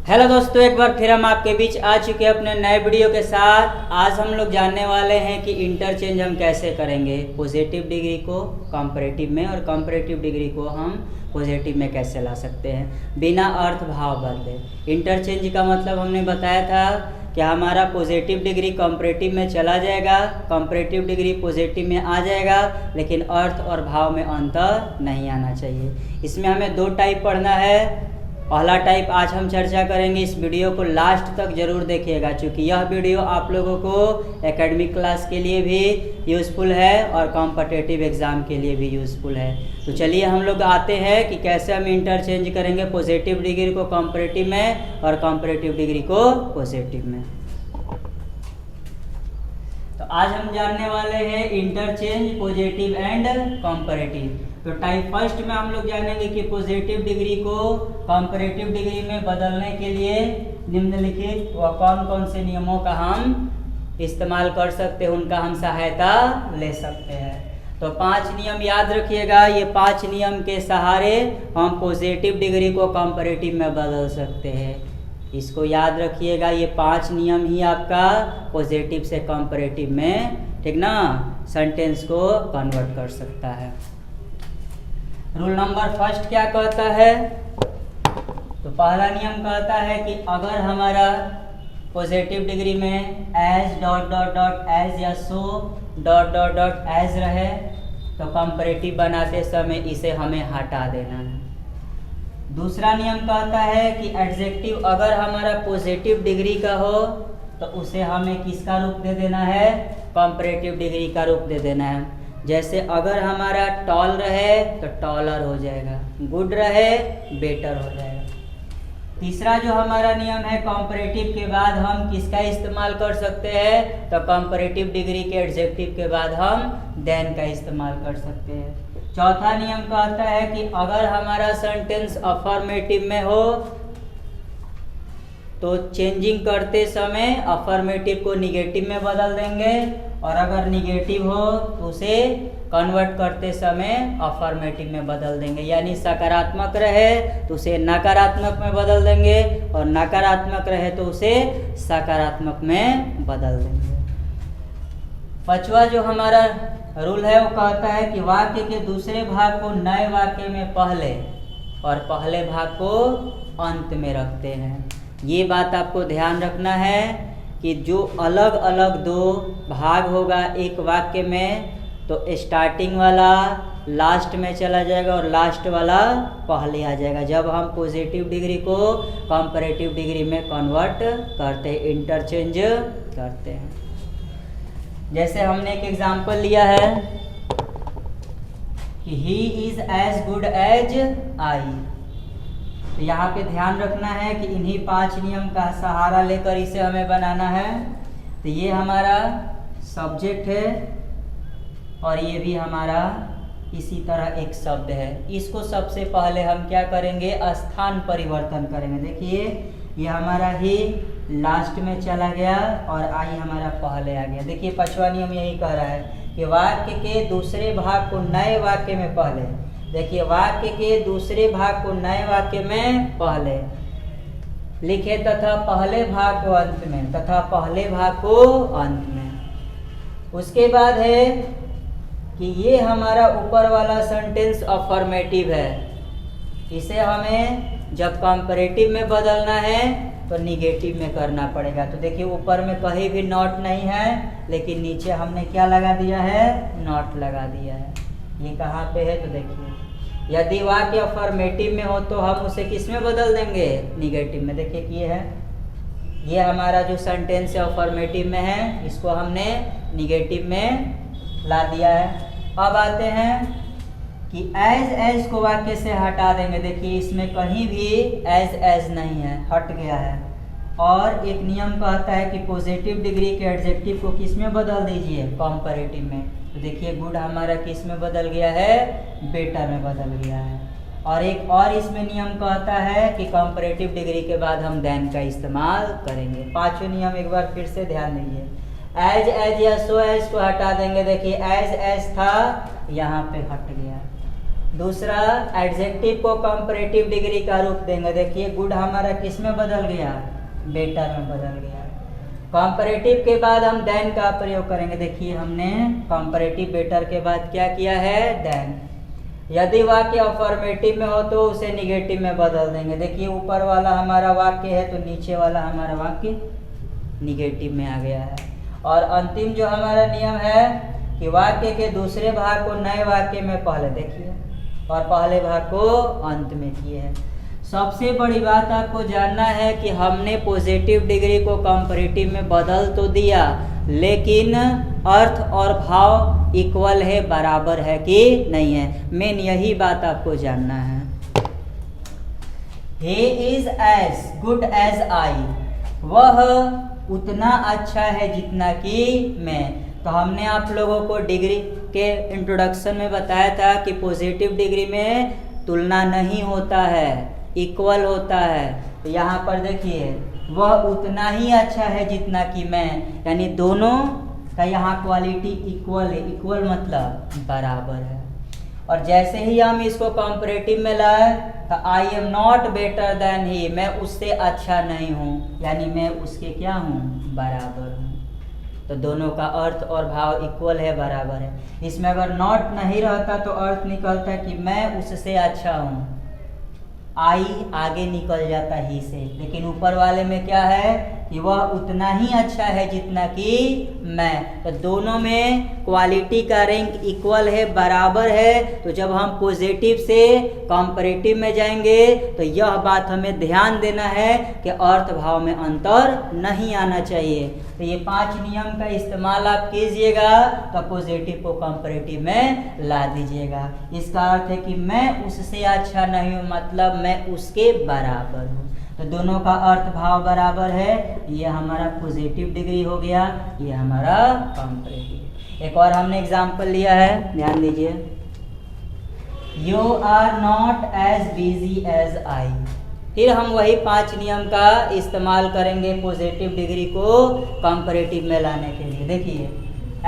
Hello दोस्तों, एक बार फिर हम आपके बीच आ चुके हैं अपने नए वीडियो के साथ। आज हम लोग जानने वाले हैं कि इंटरचेंज हम कैसे करेंगे पॉजिटिव डिग्री को कंपैरेटिव में और कंपैरेटिव डिग्री को हम पॉजिटिव में कैसे ला सकते हैं बिना अर्थ भाव बदले। इंटरचेंज का मतलब हमने बताया था कि हमारा पॉजिटिव डिग्री कंपैरेटिव में चला जाएगा, कंपैरेटिव डिग्री पॉजिटिव में आ जाएगा, लेकिन अर्थ और भाव में अंतर नहीं आना चाहिए। इसमें हमें दो टाइप पढ़ना है। पहला टाइप आज हम चर्चा करेंगे। इस वीडियो को लास्ट तक जरूर देखिएगा, क्योंकि यह वीडियो आप लोगों को एकेडमिक क्लास के लिए भी यूज़फुल है और कॉम्पिटिटिव एग्ज़ाम के लिए भी यूज़फुल है। तो चलिए हम लोग आते हैं कि कैसे हम इंटरचेंज करेंगे पॉजिटिव डिग्री को कंपैरेटिव में और कंपैरेटिव डिग्री को पॉजिटिव में। तो आज हम जानने वाले हैं इंटरचेंज पॉजिटिव एंड कंपैरेटिव। तो टाइप फर्स्ट में हम लोग जानेंगे कि पॉजिटिव डिग्री को कंपैरेटिव डिग्री में बदलने के लिए निम्नलिखित व कौन कौन से नियमों का हम इस्तेमाल कर सकते हैं, उनका हम सहायता ले सकते हैं। तो 5 नियम याद रखिएगा। ये 5 नियम के सहारे हम पॉजिटिव डिग्री को कंपैरेटिव में बदल सकते हैं। इसको याद रखिएगा, ये 5 नियम ही आपका पॉजिटिव से कंपैरेटिव में, ठीक ना, सेंटेंस को कन्वर्ट कर सकता है। रूल नंबर फर्स्ट क्या कहता है? तो पहला नियम कहता है कि अगर हमारा पॉजिटिव डिग्री में as dot dot dot as या so dot dot dot as रहे तो कंपैरेटिव बनाते समय इसे हमें हटा देना है। दूसरा नियम कहता है कि एडजेक्टिव अगर हमारा पॉजिटिव डिग्री का हो तो उसे हमें किसका रूप दे देना है? कंपैरेटिव डिग्री का रूप दे देना है। जैसे अगर हमारा टॉल रहे तो टॉलर हो जाएगा, गुड रहे बेटर हो जाएगा। तीसरा जो हमारा नियम है, कंपैरेटिव के बाद हम किसका इस्तेमाल कर सकते हैं? तो कंपैरेटिव डिग्री के एडजेक्टिव के बाद हम देन का इस्तेमाल कर सकते हैं। चौथा नियम कहता है कि अगर हमारा सेंटेंस अफर्मेटिव में हो तो चेंजिंग करते समय अफर्मेटिव को निगेटिव में बदल देंगे, और अगर निगेटिव हो तो उसे कन्वर्ट करते समय अफर्मेटिव में बदल देंगे। यानी सकारात्मक रहे तो उसे नकारात्मक में बदल देंगे और नकारात्मक रहे तो उसे सकारात्मक में बदल देंगे। पांचवा जो हमारा रूल है वो कहता है कि वाक्य के दूसरे भाग को नए वाक्य में पहले और पहले भाग को अंत में रखते हैं। ये बात आपको ध्यान रखना है कि जो अलग अलग दो भाग होगा एक वाक्य में, तो स्टार्टिंग वाला लास्ट में चला जाएगा और लास्ट वाला पहले आ जाएगा जब हम पॉजिटिव डिग्री को कंपैरेटिव डिग्री में कन्वर्ट करते हैं, इंटरचेंज करते हैं। जैसे हमने एक एग्जाम्पल लिया है कि he is as good as I. तो यहाँ पे ध्यान रखना है कि इन्हीं 5 नियम का सहारा लेकर इसे हमें बनाना है। तो ये हमारा सब्जेक्ट है और ये भी हमारा इसी तरह एक शब्द है। इसको सबसे पहले हम क्या करेंगे? स्थान परिवर्तन करेंगे। देखिए ये हमारा ही लास्ट में चला गया और आई हमारा पहले आ गया। देखिए 5वां नियम यही कह रहा है कि वाक्य के दूसरे भाग को नए वाक्य में पहले, देखिए वाक्य के दूसरे भाग को नए वाक्य में पहले लिखे तथा पहले भाग को अंत में, तथा पहले भाग को अंत में। उसके बाद है कि ये हमारा ऊपर वाला सेंटेंस अफर्मेटिव है, इसे हमें जब कंपैरेटिव में बदलना है तो निगेटिव में करना पड़ेगा। तो देखिए ऊपर में कहीं भी नॉट नहीं है, लेकिन नीचे हमने क्या लगा दिया है? नॉट लगा दिया है। ये कहाँ पे है? तो देखिए यदि वाक्य अफर्मेटिव में हो तो हम उसे किस में बदल देंगे? निगेटिव में। देखिए कि ये है, ये हमारा जो सेंटेंस है अफर्मेटिव में है, इसको हमने निगेटिव में ला दिया है। अब आते हैं कि एज को वाक्य से हटा देंगे। देखिए इसमें कहीं भी एज नहीं है, हट गया है। और एक नियम कहता है कि पॉजिटिव डिग्री के एडजेक्टिव को किस में बदल दीजिए? कंपैरेटिव में। तो देखिए गुड हमारा किस में बदल गया है? बेटर में बदल गया है। और एक और इसमें नियम कहता है कि कंपैरेटिव डिग्री के बाद हम देन का इस्तेमाल करेंगे। 5वें नियम एक बार फिर से ध्यान दीजिए। एज या सो एज को हटा देंगे। देखिए एज था, यहाँ पे हट गया। दूसरा एडजेक्टिव को कंपैरेटिव डिग्री का रूप देंगे। देखिए गुड हमारा किस में बदल गया, बेटर में बदल गया। कंपैरेटिव के बाद हम देन का प्रयोग करेंगे। देखिए हमने कंपैरेटिव बेटर के बाद क्या किया है, देन। यदि वाक्य अफर्मेटिव में हो तो उसे निगेटिव में बदल देंगे। देखिए ऊपर वाला हमारा वाक्य है तो नीचे वाला हमारा वाक्य निगेटिव में आ गया है। और अंतिम जो हमारा नियम है कि वाक्य के दूसरे भाग को नए वाक्य में पहले देखिए और पहले भाग को अंत में किए हैं। सबसे बड़ी बात आपको जानना है कि हमने पॉजिटिव डिग्री को कंपैरेटिव में बदल तो दिया, लेकिन अर्थ और भाव इक्वल है, बराबर है कि नहीं है। मेन यही बात आपको जानना है। He is as good as I, वह उतना अच्छा है जितना कि मैं। तो हमने आप लोगों को डिग्री के इंट्रोडक्शन में बताया था कि पॉजिटिव डिग्री में तुलना नहीं होता है, इक्वल होता है। तो यहाँ पर देखिए वह उतना ही अच्छा है जितना कि मैं, यानी दोनों का यहाँ क्वालिटी इक्वल है। इक्वल मतलब बराबर है। और जैसे ही हम इसको कंपैरेटिव में लाए तो I am not better than he, मैं उससे अच्छा नहीं हूँ, यानी मैं उसके क्या हूँ, बराबर हूँ। तो दोनों का अर्थ और भाव इक्वल है, बराबर है। इसमें अगर नॉट नहीं रहता तो अर्थ निकलता कि मैं उससे अच्छा हूँ, आई आगे निकल जाता ही से। लेकिन ऊपर वाले में क्या है कि वह उतना ही अच्छा है जितना कि मैं। तो दोनों में क्वालिटी का रैंक इक्वल है, बराबर है। तो जब हम पॉजिटिव से कंपैरेटिव में जाएंगे तो यह बात हमें ध्यान देना है कि अर्थ भाव में अंतर नहीं आना चाहिए। तो ये 5 नियम का इस्तेमाल आप कीजिएगा तो पॉजिटिव को कंपैरेटिव में ला दीजिएगा। इसका अर्थ है कि मैं उससे अच्छा नहीं हूँ, मतलब मैं उसके बराबर हूँ। तो दोनों का अर्थ भाव बराबर है, ये हमारा पॉजिटिव डिग्री हो गया, ये हमारा कंपैरेटिव। एक और हमने एग्जाम्पल लिया है, ध्यान दीजिए। You are not as busy as I. फिर हम वही 5 नियम का इस्तेमाल करेंगे पॉजिटिव डिग्री को कंपैरेटिव में लाने के लिए। देखिए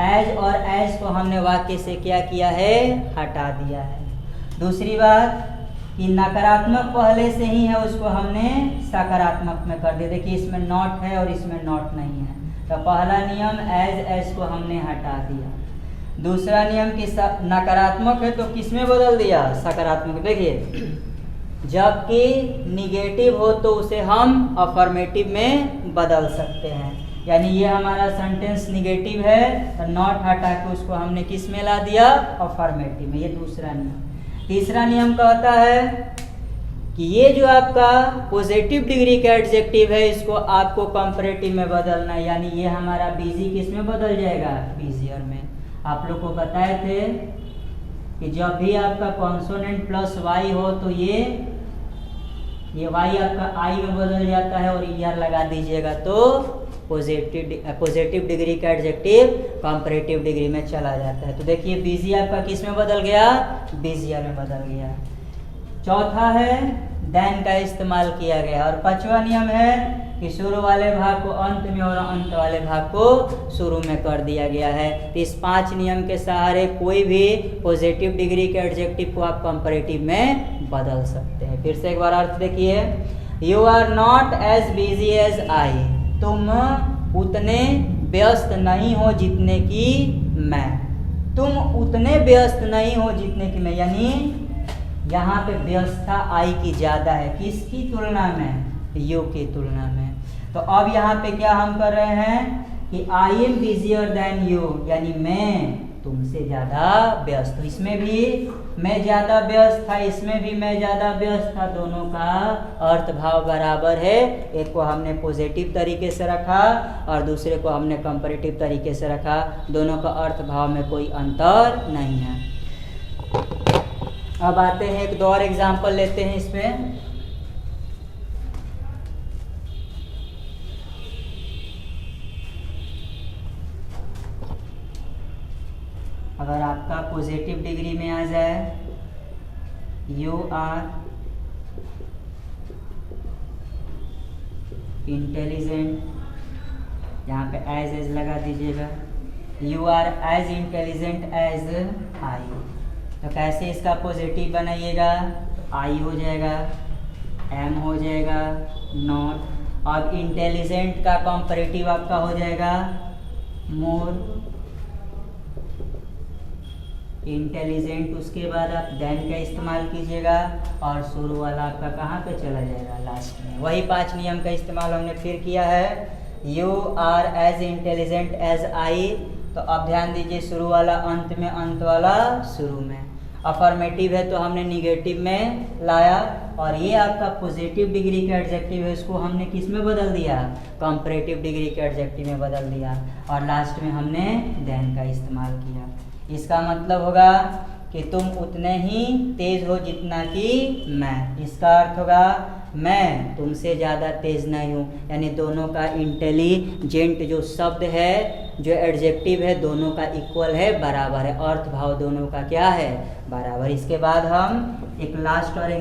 एज और एज को हमने वाक्य से क्या किया है, हटा दिया है। दूसरी बात कि नकारात्मक पहले से ही है, उसको हमने सकारात्मक में कर दिया। देखिए इसमें नॉट है और इसमें नॉट नहीं है, तो पहला नियम एज को हमने हटा दिया। दूसरा नियम कि नकारात्मक है तो किस में बदल दिया, सकारात्मक। देखिए जबकि निगेटिव हो तो उसे हम अफर्मेटिव में बदल सकते हैं, यानी ये हमारा सेंटेंस निगेटिव है तो नॉट हटा के उसको हमने किस में ला दिया, अफर्मेटिव में। ये दूसरा नियम। तीसरा नियम कहता है कि ये जो आपका पॉजिटिव डिग्री का एडजेक्टिव है इसको आपको कंपैरेटिव में बदलना है, यानी ये हमारा बिजी किस में बदल जाएगा, बिजियर में। आप लोग को बताए थे कि जब भी आपका कॉन्सोनेंट प्लस वाई हो तो ये वाई आपका आई में बदल जाता है और ईआर लगा दीजिएगा तो पॉजिटिव डिग्री का एडजेक्टिव कंपैरेटिव डिग्री में चला जाता है। तो देखिए बिजी आपका किस में बदल गया, बिजियर में बदल गया। चौथा है देन का इस्तेमाल किया गया। और 5वां नियम है कि शुरू वाले भाग को अंत में और अंत वाले भाग को शुरू में कर दिया गया है। तो इस 5 नियम के सहारे कोई भी पॉजिटिव डिग्री के एडजेक्टिव को आप कंपैरेटिव में बदल सकते हैं। फिर से एक बार अर्थ देखिए। You are not as busy as I, तुम उतने व्यस्त नहीं हो जितने कि मैं। तुम उतने व्यस्त नहीं हो जितने कि मैं, यानी यहाँ पे व्यवस्था आई की ज़्यादा है, किसकी तुलना में, यू की तुलना में। तो अब यहाँ पे क्या हम कर रहे हैं कि I am busier than you, यानी मैं तुमसे ज़्यादा व्यस्त हूँ। इसमें भी मैं ज़्यादा व्यस्त था, इसमें भी मैं ज़्यादा व्यस्त था, दोनों का अर्थ भाव बराबर है। एक को हमने पॉजिटिव तरीके से रखा और दूसरे को हमने कंपैरेटिव तरीके से रखा, दोनों का अर्थ भाव में कोई अंतर नहीं है। अब आते हैं एक दो और एग्जाम्पल लेते हैं इस पे। अगर आपका पॉजिटिव डिग्री में आ जाए यू आर इंटेलिजेंट, यहाँ पे एज लगा दीजिएगा। You are as intelligent as I, तो कैसे इसका पॉजिटिव बनाइएगा, आई हो जाएगा, एम हो जाएगा, नॉट। अब इंटेलिजेंट का कंपैरेटिव आपका हो जाएगा मोर, इंटेलिजेंट, उसके बाद आप देन का इस्तेमाल कीजिएगा और शुरू वाला आपका कहाँ पे चला जाएगा, लास्ट में। वही 5 नियम का इस्तेमाल हमने फिर किया है, you are as intelligent as I. तो अब ध्यान दीजिए, शुरू वाला अंत में, अंत वाला शुरू में। अफर्मेटिव है तो हमने निगेटिव में लाया, और ये आपका पॉजिटिव डिग्री का एडजेक्टिव है, इसको हमने किस में बदल दिया, कंपैरेटिव डिग्री के एडजेक्टिव में बदल दिया, और लास्ट में हमने देन का इस्तेमाल किया। इसका मतलब होगा कि तुम उतने ही तेज हो जितना कि मैं। इसका अर्थ होगा मैं तुमसे ज़्यादा तेज नहीं हूँ, यानी दोनों का इंटेलिजेंट जो शब्द है, जो एडजेक्टिव है, दोनों का इक्वल है, बराबर है, अर्थ भाव दोनों का क्या है, बराबर। इसके बाद हम एक लास्ट और